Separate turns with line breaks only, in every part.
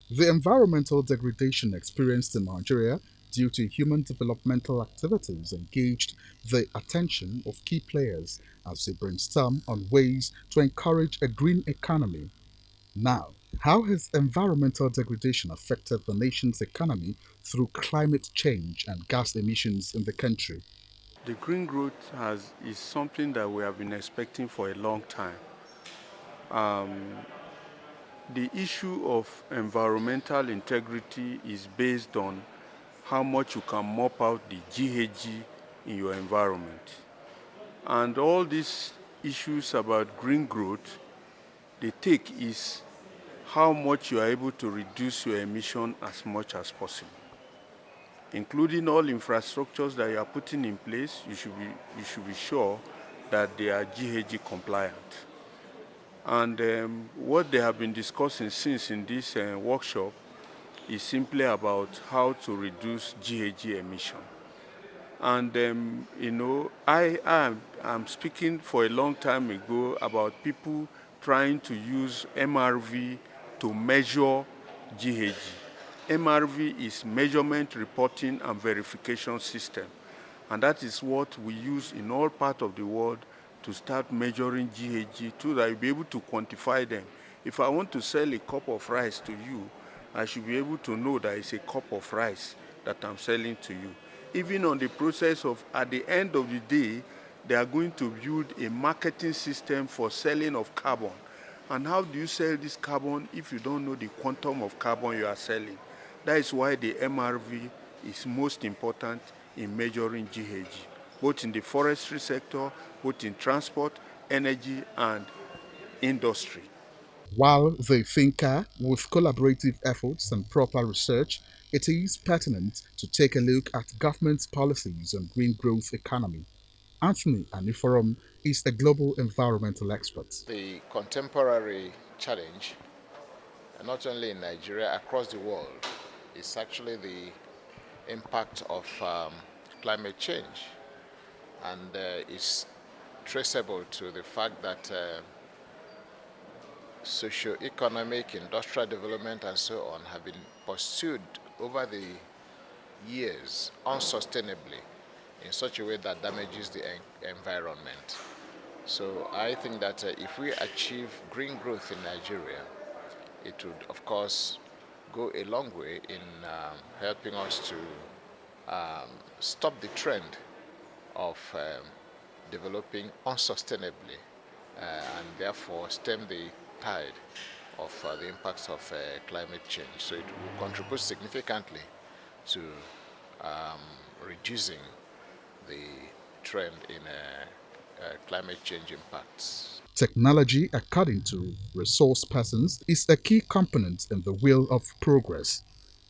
The environmental degradation experienced in Nigeria due to human developmental activities engaged the attention of key players as they brainstorm on ways to encourage a green economy. Now, how has environmental degradation affected the nation's economy through climate change and gas emissions in the country?
The green growth is something that we have been expecting for a long time. The issue of environmental integrity is based on how much you can mop out the GHG in your environment. And all these issues about green growth, the take is how much you are able to reduce your emission as much as possible. Including all infrastructures that you are putting in place, you should be sure that they are GHG compliant. And what they have been discussing since in this workshop is simply about how to reduce GHG emission. And I'm speaking for a long time ago about people trying to use MRV to measure GHG. MRV is Measurement Reporting and Verification System, and that is what we use in all parts of the world to start measuring GHG so that you'll be able to quantify them. If I want to sell a cup of rice to you, I should be able to know that it's a cup of rice that I'm selling to you. Even on the process of, at the end of the day, they are going to build a marketing system for selling of carbon. And how do you sell this carbon if you don't know the quantum of carbon you are selling? That is why the MRV is most important in measuring GHG, both in the forestry sector, both in transport, energy, and industry.
While they thinker with collaborative efforts and proper research, it is pertinent to take a look at government's policies on green growth economy. Anthony Aniforum is a global environmental expert.
The contemporary challenge, not only in Nigeria, across the world, is actually the impact of climate change, and is traceable to the fact that socio-economic, industrial development, and so on have been pursued over the years unsustainably in such a way that damages the environment. So I think that if we achieve green growth in Nigeria, it would, of course, go a long way in helping us to stop the trend of developing unsustainably and therefore stem the tide of the impacts of climate change. So it will contribute significantly to reducing the trend in climate change impacts.
Technology, according to resource persons, is a key component in the wheel of progress.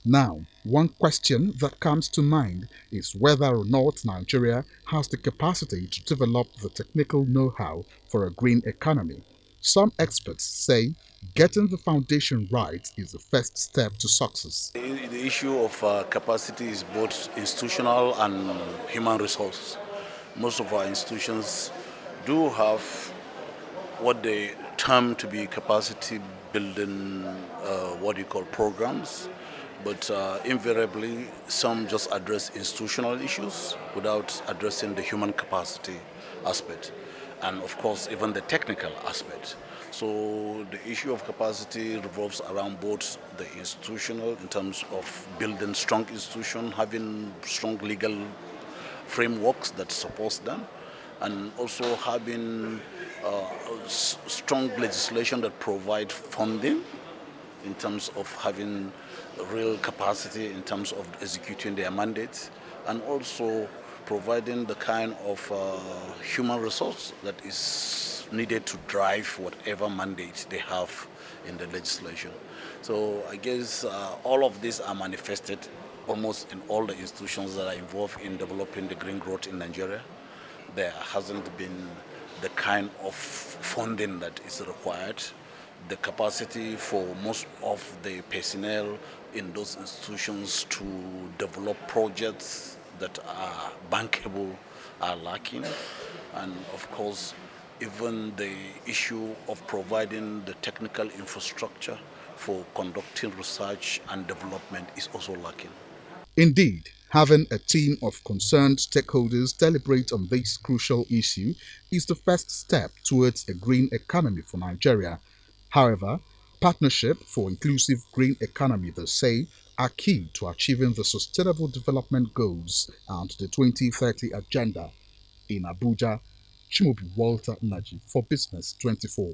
Now, one question that comes to mind is whether or not Nigeria has the capacity to develop the technical know how for a green economy. Some experts say getting the foundation right is the first step to success.
The issue of capacity is both institutional and human resource. Most of our institutions do have what they term to be capacity building, what you call programs, but invariably some just address institutional issues without addressing the human capacity aspect, and of course even the technical aspect. So the issue of capacity revolves around both the institutional in terms of building strong institutions, having strong legal frameworks that supports them, and also having strong legislation that provide funding in terms of having real capacity in terms of executing their mandates, and also providing the kind of human resource that is needed to drive whatever mandate they have in the legislation. So I guess all of these are manifested almost in all the institutions that are involved in developing the green growth in Nigeria. There hasn't been the kind of funding that is required, the capacity for most of the personnel in those institutions to develop projects that are bankable are lacking. And of course, even the issue of providing the technical infrastructure for conducting research and development is also lacking.
Indeed, having a team of concerned stakeholders deliberate on this crucial issue is the first step towards a green economy for Nigeria. However, partnership for inclusive green economy, they say, are key to achieving the Sustainable Development Goals and the 2030 Agenda. In Abuja, Chimaobi Walter Naji for Business 24.